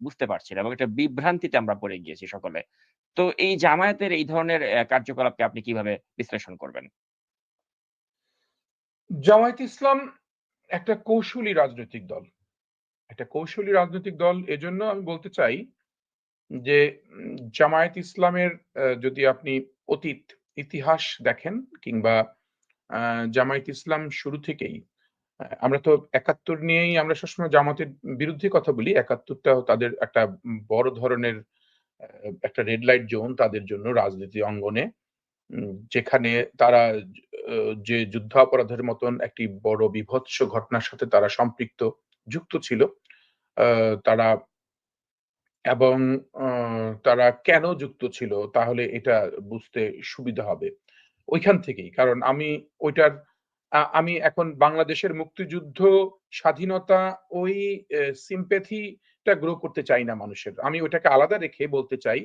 বুঝতে পারছি না এবং একটা বিভ্রান্তিতে আমরা পড়ে গিয়েছি সকলে। তো এই জামায়াতের এই ধরনের কার্যকলাপকে আপনি কিভাবে বিশ্লেষণ করবেন? জামায়াতে ইসলাম একটা কৌশলী রাজনৈতিক দল। একটা কৌশলী রাজনৈতিক দল এজন্য আমি বলতে চাই যে জামায়াত ইসলামের যদি আপনি অতীত ইতিহাস দেখেন কিংবা জামায়াত ইসলাম শুরু থেকেই আমরা তো ৭১ নিয়েই আমরা সবসময় জামাতের বিরুদ্ধে কথা বলি। ৭১ টাও তাদের একটা বড় ধরনের একটা রেড লাইট জোন তাদের জন্য রাজনীতি অঙ্গনে। যেখানে তারা অ যে যুদ্ধাপরাধের মতন একটি বড় বীভৎস ঘটনার সাথে তারা সম্পৃক্ত, যুক্ত ছিল। আ তারা এবং অ তারা কেন যুক্ত ছিল তাহলে এটা বুঝতে সুবিধা হবে। ঐখান থেকেই। কারণ আমি ওইটার আমি এখন বাংলাদেশের মুক্তিযুদ্ধ, স্বাধীনতা ওই sympathy টা গ্রো করতে চাই না মানুষের। আমি ওটাকে আলাদা রেখে বলতে চাই,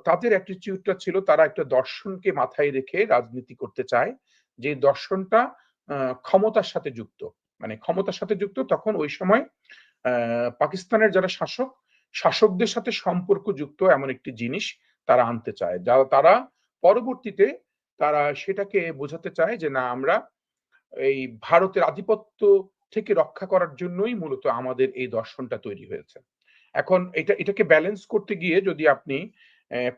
তাদের attitude টা ছিল তারা একটা দর্শনকে মাথায় রেখে রাজনীতি করতে চায়। যে দর্শনটা আ ক্ষমতার সাথে যুক্ত। মানে ক্ষমতার সাথে যুক্ত তখন ওই সময় আ পাকিস্তানের যারা শাসক, শাসকদের সাথে সম্পর্কযুক্ত এমন একটি জিনিস তারা আনতে চায়। তারা পরবর্তীতে তারা সেটাকে বোঝাতে চায় যে না আমরা এই ভারতের আধিপত্য থেকে রক্ষা করার জন্যই মূলত আমাদের এই দর্শনটা তৈরি হয়েছে। এখন এটাকে ব্যালেন্স করতে গিয়ে যদি আপনি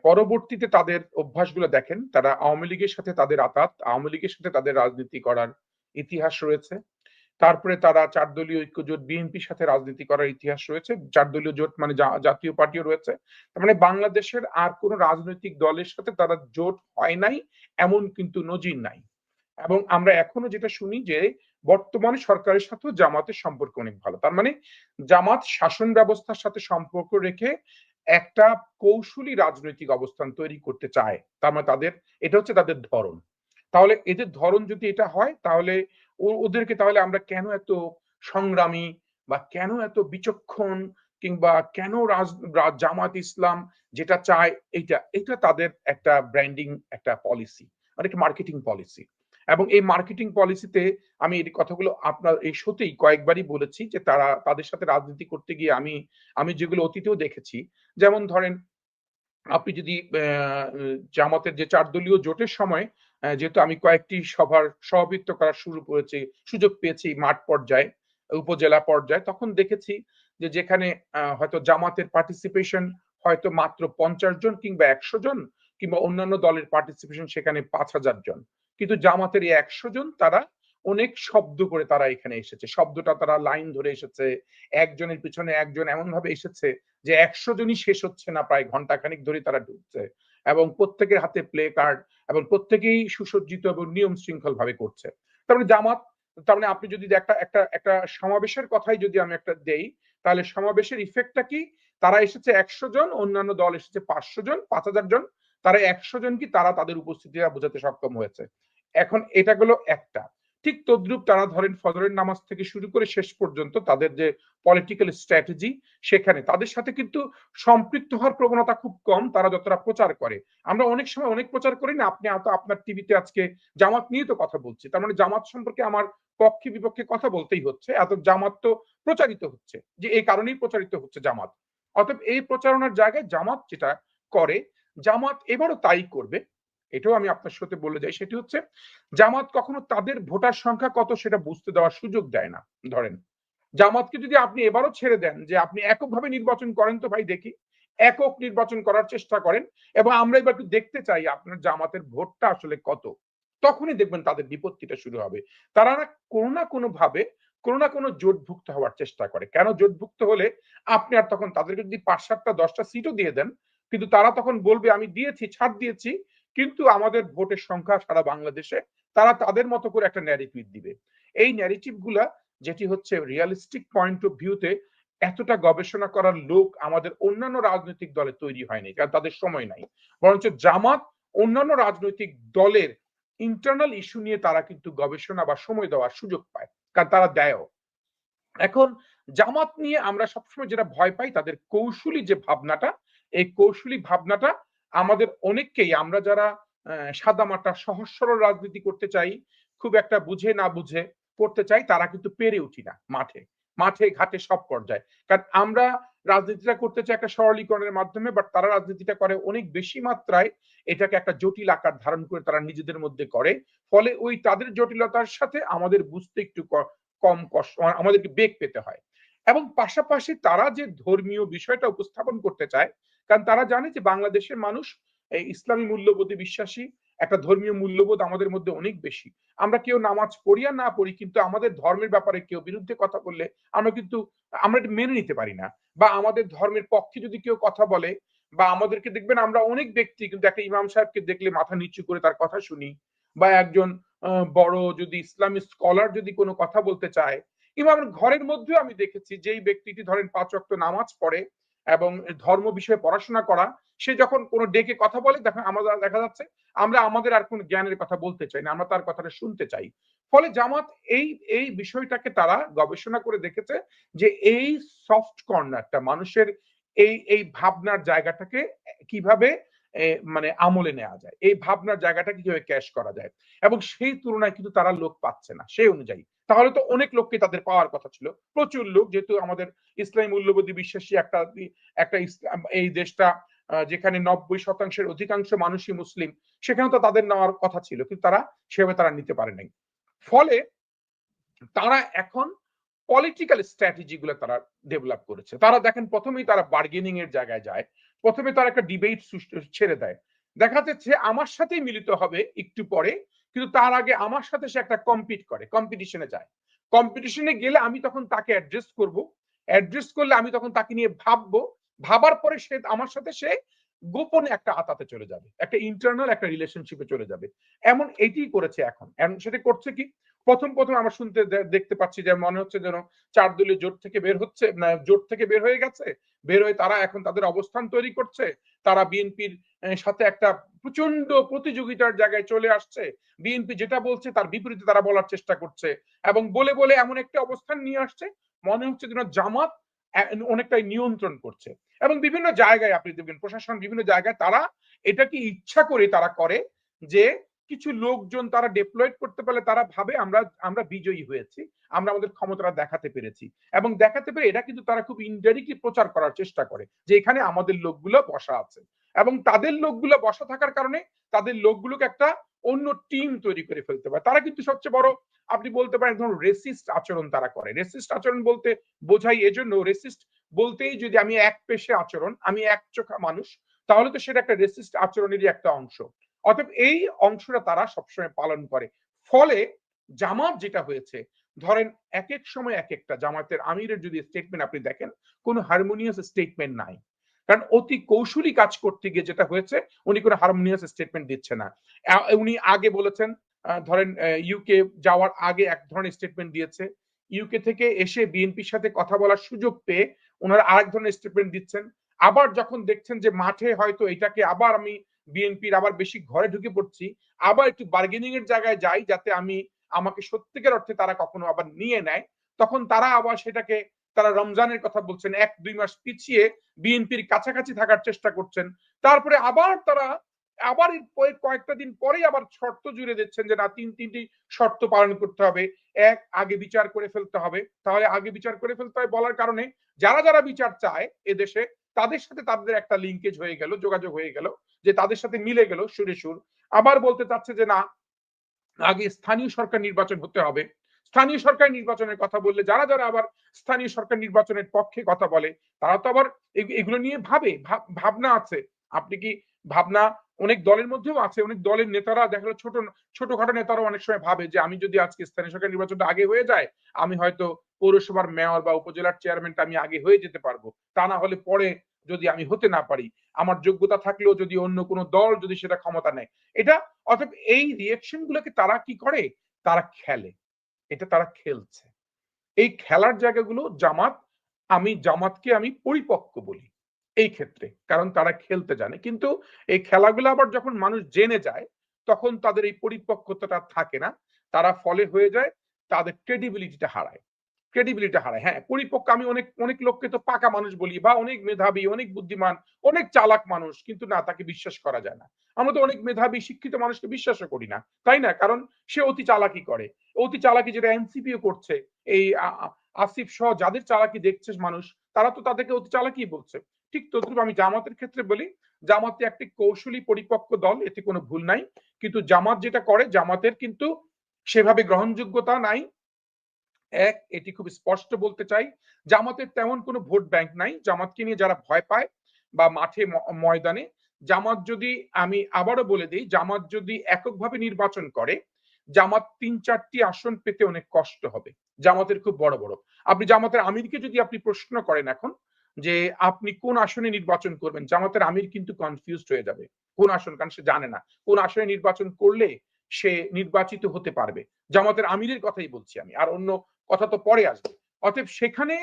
পরবর্তীতে তাদের অভ্যাসগুলো দেখেন, তারা আওয়ামী লীগের সাথে তাদের আঁতাত, আওয়ামী লীগের সাথে তাদের রাজনীতি করার ইতিহাস রয়েছে। তারপরে তারা ৪ দলীয় ঐক্যজোট বিএনপির সাথে রাজনীতি করার ইতিহাস রয়েছে। ৪ দলীয় জোট মানে জাতীয় পার্টিও রয়েছে। তার মানে বাংলাদেশের আর কোন রাজনৈতিক দলের সাথে তারা জোট হয় নাই, এমন কিন্তু নজির নাই। এবং আমরা এখনো যেটা শুনি যে বর্তমানে সরকারের সাথেও জামাতের সম্পর্ক অনেক ভালো। তার মানে জামাত শাসন ব্যবস্থার সাথে সম্পর্ক রেখে একটা কৌশলী রাজনৈতিক অবস্থান তৈরি করতে চায়। তার মানে এটা হচ্ছে তাদের ধরন। তাহলে এদের ধরন যদি এটা হয় তাহলে ওদেরকে তাহলে আমরা কেন এত সংগ্রামী বা কেন এত বিচক্ষণ কিংবা কেন জামাত ইসলাম যেটা চায় এটা তাদের একটা ব্র্যান্ডিং একটা পলিসি, মানে একটা মার্কেটিং পলিসি। এবং এই মার্কেটিং পলিসিতে আমি এই কথাগুলো আপনার এই শোতেই কয়েকবারই বলেছি যে তাদের সাথে রাজনীতি করতে গিয়ে আমি যেগুলো অতীতেও দেখেছি, যেমন ধরেন আপনি যদি জামাতের যে ৪ দলীয় জোটের সময় যেহেতু আমি কয়েকটি সভার সভাপতিত্ব করার সুযোগ পেয়েছি মাঠ পর্যায়ে, উপজেলা পর্যায়ে, তখন দেখেছি যে যেখানে হয়তো জামাতের পার্টিসিপেশন হয়তো মাত্র ৫০ জন কিংবা ১০০ জন কিংবা অন্যান্য দলের পার্টিসিপেশন সেখানে ৫,০০০ জন। কিন্তু জামাতের এই ১০০ জন তারা অনেক শব্দ করে তারা এখানে এসেছে। শব্দটা তারা লাইন ধরে এসেছে। একজনের পিছনে একজন এমনভাবে এসেছে যে ১০০ জনই শেষ হচ্ছে না, প্রায় ঘন্টাখানেক ধরেই তারা ঢুকছে। এবং প্রত্যেকের হাতে প্লে কার্ড এবং প্রত্যেকেই সুসজ্জিত এবং নিয়ম শৃঙ্খল ভাবে করছে। তার মানে তার মানে আপনি যদি একটা একটা একটা সমাবেশের কথাই যদি আমি একটা দেই, তাহলে সমাবেশের ইফেক্টটা কি? তারা এসেছে ১০০ জন, অন্যান্য দল এসেছে ৫০০ জন, ৫,০০০ জন। তারা ১০০ জন কি তারা তাদের উপস্থিতিটা বোঝাতে সক্ষম হয়েছে। এখন এটা গেল একটা। ঠিক তদ্রুপ তারা ধরেন ফজরের নামাজ থেকে শুরু করে শেষ পর্যন্ত তাদের যে পলিটিক্যাল স্ট্র্যাটেজি, সেখানে তাদের সাথে কিন্তু সম্পৃক্ত হওয়ার প্রবণতা খুব কম, তারা যতটা প্রচার করে। আমরা অনেক সময় অনেক প্রচার করি না? আপনি আপনার টিভিতে আজকে জামাত নিয়ে তো কথা বলছি। তার মানে জামাত সম্পর্কে আমার পক্ষে বিপক্ষে কথা বলতেই হচ্ছে। জামাত তো প্রচারিত হচ্ছে। যে এই কারণেই প্রচারিত হচ্ছে জামাত। অতএব এই প্রচারণার জায়গায় জামাত যেটা করে, জামাত এবারও তাই করবে। এটাও আমি আপনার সাথে বলে যাই। সেটি হচ্ছে জামাত কখনো তাদের ভোটার সংখ্যা কত সেটা বুঝতে দেওয়ার সুযোগ দেয় না। ধরেন জামাতকে যদি আপনি এবারও ছেড়ে দেন যে আপনি এককভাবে নির্বাচন করেন তো ভাই দেখি। একক নির্বাচন করার চেষ্টা করেন এবং আমরা এবার একটু দেখতে চাই আপনার জামাতের ভোটটা আসলে কত। তখনই দেখবেন তাদের বিপত্তিটা শুরু হবে। তারা কোনো না কোনোভাবে কোনো না কোনো জোটভুক্ত হওয়ার চেষ্টা করে। কেন জোটভুক্ত হলে আপনি আর তখন তাদেরকে যদি ৫-৭ টা ১০ টা সিটও দিয়ে দেন, কিন্তু তারা তখন বলবে আমি দিয়েছি, ছাড় দিয়েছি। কিন্তু আমাদের ভোটের সংখ্যা সারা বাংলাদেশে, তারা তাদের মতো করে একটা ন্যারেটিভ দিবে। এই ন্যারেটিভ গুলা যেটি হচ্ছে রিয়ালিস্টিক পয়েন্ট অফ ভিউ তে এতটা গবেষণা করার লোক আমাদের অন্যান্য রাজনৈতিক দলে তৈরি হয়নি। কারণ তাদের সময় নাই। বরঞ্চ জামাত অন্যান্য রাজনৈতিক দলের ইন্টারনাল ইস্যু নিয়ে তারা কিন্তু গবেষণা বা সময় দেওয়ার সুযোগ পায়। কারণ তারা দেয়ও। এখন জামাত নিয়ে আমরা সবসময় যেটা ভয় পাই তাদের কৌশলী যে ভাবনাটা, এই কৌশলী ভাবনাটা আমাদের অনেককেই আমরা যারা সাদামাটা সহজ সরল রাজনীতি করতে চাই, খুব একটা বুঝে না বুঝে করতে চাই, তারা কিন্তু পেরে উঠি না মাঠে। মাঠে ঘাটে সব পর্যায়ে। কারণ আমরা রাজনীতিটা করতে চায় একটা সরলীকরণের মাধ্যমে, বাট তারা রাজনীতিটা করে অনেক বেশি মাত্রায়, এটাকে একটা জটিল আকার ধারণ করে তারা নিজেদের মধ্যে করে। ফলে ওই তাদের জটিলতার সাথে আমাদের বুঝতে একটু কম কষ্ট, আমাদেরকে বেগ পেতে হয়। এবং পাশাপাশি তারা যে ধর্মীয় বিষয়টা উপস্থাপন করতে চায়, কারণ তারা জানে যে বাংলাদেশের মানুষ এই ইসলামী মূল্যবোধে বিশ্বাসী, একটা ধর্মীয় মূল্যবোধ আমাদের মধ্যে অনেক বেশি। আমরা কেউ নামাজ পড়ি আর না পড়ি, কিন্তু আমাদের ধর্মের ব্যাপারে কেউ বিরুদ্ধে কথা বললে আমরা এটা মেনে নিতে পারি না। বা আমাদের ধর্মের পক্ষে যদি কেউ কথা বলে, বা আমাদেরকে দেখবেন আমরা অনেক ব্যক্তি কিন্তু একটা ইমাম সাহেবকে দেখলে মাথা নিচু করে তার কথা শুনি, বা একজন বড় যদি ইসলামিক স্কলার যদি কোনো কথা বলতে চায়, ইমামের ঘরের মধ্যেও আমি দেখেছি যেই ব্যক্তিটি ধরেন ৫ ওয়াক্ত নামাজ পড়ে এবং ধর্ম বিষয়ে পড়াশোনা করা, সে যখন কোনো ডেকে কথা বলে তখন আমরা দেখা যাচ্ছে আমরা আমাদের আর কোনো জ্ঞানের কথা বলতে চাই না, আমরা তার কথাটা শুনতে চাই। ফলে জামাত এই এই বিষয়টাকে তারা গবেষণা করে দেখেছে যে এই সফট কর্নারটা মানুষের এই ভাবনার জায়গাটাকে কিভাবে মানে আমলে নেওয়া যায়, এই ভাবনার জায়গাটাকে কিভাবে ক্যাশ করা যায়, এবং সেই তুলনায় কিন্তু তারা লোক পাচ্ছে না সেই অনুযায়ী। তাহলে তো অনেক লোককে তাদের পাওয়ার কথা ছিল, প্রচুর লোক, যেহেতু আমাদের ইসলামী মূল্যবোধী বিশ্বাসী একটা একটা ইসলাম এই দেশটা, যেখানে ৯০% অধিকাংশ মানুষই মুসলিম, সেখানে তো তাদের নেওয়ার কথা ছিল, কিন্তু তারা সেভাবে তারা নিতে পারে নাই। ফলে তারা এখন পলিটিক্যাল স্ট্র্যাটেজি গুলো তারা ডেভেলপ করেছে। তারা দেখেন প্রথমেই তারা বার্গেনিং এর জায়গায় যায়। প্রথমে তারা একটা ডিবেট ছেড়ে দেয়। দেখা যাচ্ছে আমার সাথেই মিলিত হবে একটু পরে, কিন্তু তার আগে আমার সাথে সে একটা কম্পিট করে, কম্পিটিশনে যায়। কম্পিটিশনে গেলে আমি তখন তাকে অ্যাড্রেস করব। অ্যাড্রেস করলে আমি তখন তাকে নিয়ে ভাববো। ভাবার পরে সে আমার সাথে সে গোপনে একটা আতাতে চলে যাবে। একটা ইন্টারনাল একটা রিলেশনশিপে চলে যাবে। এমন এটিই করেছে এখন। সেটা করছে কি? প্রথম আমরা শুনতে দেখতে পাচ্ছি যে মনে হচ্ছে যেন ৪ দলীয় জোট থেকে বের হচ্ছে, না জোট থেকে বের হয়ে গেছে। বের হয়ে তারা এখন তাদের অবস্থান তৈরি করছে। তারা বিএনপির সাথে একটা প্রচন্ড প্রতিযোগিতার জায়গায় চলে আসছে। বিএনপি যেটা বলছে তার বিপরীতে তারা বলার চেষ্টা করছে। এবং বলে এমন একটা অবস্থান নিয়ে আসছে, মনে হচ্ছে যেন জামাত অনেকটাই নিয়ন্ত্রণ করছে। এবং বিভিন্ন জায়গায় আপনি দেখবেন প্রশাসন বিভিন্ন জায়গায় তারা এটাকে ইচ্ছা করে তারা করে যে কিছু লোকজন তারা ডিপ্লয়েড করতে পারলে তারা ভাবে আমরা বিজয়ী হয়েছি, আমরা আমাদের ক্ষমতাটা দেখাতে পেরেছি, এবং দেখাতে পেরে এটা কিন্তু তারা খুব ইনডাইরেক্টলি প্রচার করার চেষ্টা করে যে এখানে আমাদের লোকগুলো বসা আছে। এবং তাদের লোকগুলো বসা থাকার কারণে তাদের লোকগুলোকে একটা অন্য টিম তৈরি করে ফেলতে পারে। তারা কিন্তু সবচেয়ে বড় আপনি বলতে পারেন ধরুন রেসিস্ট আচরণ তারা করে। রেসিস্ট আচরণ বলতে বোঝাই এজন্য, রেসিস্ট বলতেই যদি আমি এক পেশে আচরণ, আমি এক চোখা মানুষ, তাহলে তো সেটা একটা রেসিস্ট আচরণেরই একটা অংশ। অতএব এই অংশটা তারা সবসময় পালন করে। ফলে জামাত যেটা হয়েছে, ধরেন এক এক সময় এক একটা জামাতের আমিরের যদি স্টেটমেন্ট আপনি দেখেন, কোনো হারমোনিয়াস স্টেটমেন্ট নাই। কারণ অতি কৌশলী কাজ করতে গিয়ে যেটা হয়েছে, উনি কোনো হারমোনিয়াস স্টেটমেন্ট দিচ্ছে না। উনি আগে বলেছেন, ধরেন ইউকে যাওয়ার আগে এক ধরনের স্টেটমেন্ট দিয়েছে, ইউকে থেকে এসে বিএনপির সাথে কথা বলার সুযোগ পেয়ে ওনারা আরেক ধরনের স্টেটমেন্ট দিচ্ছেন। আবার যখন দেখছেন যে মাঠে হয়তো এটাকে আবার আমি বিএনপির আবার বেশি ঘরে ঢুকে পড়ছি, আবার একটু বার্গেনিং এর জায়গায় যাই যাতে আমাকে সত্যিকার অর্থে তারা কখনো আবার নিয়ে নেয়, তখন তারা আবার সেটাকে তারা রমজানের কথা বলছেন, ১-২ মাস পিছিয়ে বিএনপির কাছাকাছি থাকার চেষ্টা করছেন। তারপরে আবার তারা আবার কয়েকটা দিন পরেই আবার শর্ত জুড়ে দিচ্ছেন যে না, তিনটি শর্ত পালন করতে হবে। এক, আগে বিচার করে ফেলতে হবে। তাহলে আগে বিচার করে ফেলতে হবে বলার কারণে যারা বিচার চায় এদেশে, তাদের সাথে তাদের একটা লিঙ্কেজ হয়ে গেল, যোগাযোগ হয়ে গেল, যে তাদের সাথে মিলে গেল সুরে সুর। আবার বলতে চাচ্ছে যে না, আগে স্থানীয় সরকার নির্বাচন হতে হবে। স্থানীয় সরকার নির্বাচনের কথা বললে যারা আবার স্থানীয় সরকার নির্বাচনের পক্ষে কথা বলে, তারা তো আবার এগুলো নিয়ে ভাবনা আছে। আপনি কি ভাবনা অনেক দলের মধ্যেও আছে, অনেক দলের নেতারা দেখা গেল ছোটখাটো নেতারা অনেক সময় ভাবে যে আমি যদি আজকে স্থানীয় সরকার নির্বাচনটা আগে হয়ে যায়, আমি হয়তো পৌরসভার মেয়র বা উপজেলার চেয়ারম্যানটা আমি আগে হয়ে যেতে পারবো। তা না হলে পরে যদি আমি হতে না পারি, আমার যোগ্যতা থাকলেও যদি অন্য কোনো দল যদি সেটা ক্ষমতা নেয়, এটা অতএব এই রিয়েকশন গুলোকে তারা কি করে, তারা খেলে, এটা তারা খেলছে। এই খেলার জায়গাগুলো জামাতকে আমি পরিপক্ক বলি এই ক্ষেত্রে, কারণ তারা খেলতে জানে। কিন্তু এই খেলাগুলো আবার যখন মানুষ জেনে যায়, তখন তাদের এই পরিপক্কতাটা থাকে না। তারা ফলে হয়ে যায় তাদের ক্রেডিবিলিটিটা হারায়। হ্যাঁ, পরিপক্ক আমি অনেক লোককে তো পাকা মানুষ বলি, বা অনেক মেধাবী, অনেক বুদ্ধিমান, অনেক চালাক মানুষ, কিন্তু না, তাকে বিশ্বাস করা যায় না। আমরা তো অনেক মেধাবী শিক্ষিত মানুষকে বিশ্বাসও করি না, তাই না? কারণ সে অতি চালাকি করে। অতি চালাকি যেটা এনসিপিও করছে, এই আসিফ সহ যাদের চালাকি দেখছে মানুষ, তারা তো তাদেরকে অতি চালাকি বলছে। ঠিক তদ্রুপ আমি জামাতের ক্ষেত্রে বলি, জামাতে একটি কৌশলী পরিপক্ক দল, এতে কোনো ভুল নাই। কিন্তু জামাত যেটা করে, জামাতের কিন্তু সেভাবে গ্রহণযোগ্যতা নাই। এটি খুব স্পষ্ট বলতে চাই, জামাতের তেমন কোনো ভোট ব্যাংক নাই। জামাতকে নিয়ে যারা ভয় পায় বা মাঠে ময়দানে, জামাত যদি, আমি আবারও বলে দিই, জামাত যদি এককভাবে নির্বাচন করে, জামাত ৩-৪টি আসন পেতে অনেক কষ্ট হবে। জামাতের খুব বড় বড়, আপনি জামাতের আমিরকে যদি আপনি প্রশ্ন করেন এখন যে আপনি কোন আসনে নির্বাচন করবেন, জামাতের আমির কিন্তু কনফিউজড হয়ে যাবে কোন আসন, কারণ সে জানে না কোন আসনে নির্বাচন করলে সে নির্বাচিত হতে পারবে। জামাতের আমিরের কথাই বলছি আমি, আর অন্য কথা তো পরে আসবে। অতএব সেখানে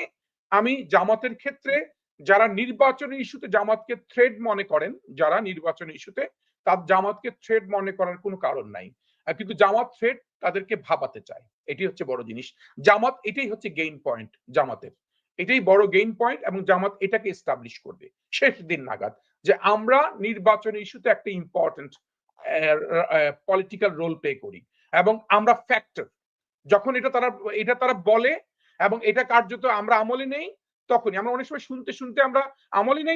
আমি জামাতের ক্ষেত্রে, যারা নির্বাচনী ইস্যুতে জামাতকে থ্রেড মনে করেন, যারা নির্বাচনী ইস্যুতে তার জামাতকে থ্রেড মনে করার কোনো কারণ নাই। কিন্তু জামাত থ্রেড তাদেরকে ভাবাতে চায়, এটি হচ্ছে বড় জিনিস। জামাত, এটাই হচ্ছে গেইন পয়েন্ট জামাতের, এটাই বড় গেইন পয়েন্ট, এবং জামাত এটাকে এস্টাবলিশ করবে শেষ দিন নাগাদ, যে আমরা নির্বাচনী ইস্যুতে একটা ইম্পর্টেন্ট পলিটিক্যাল রোল প্লে করি, এবং আমরা ফ্যাক্টর। যখন এটা তারা বলে এবং এটা কার্যত আমরা আমলে নেই, তখনই আমরা অনেক সময় শুনতে আমরা আমলে নেই।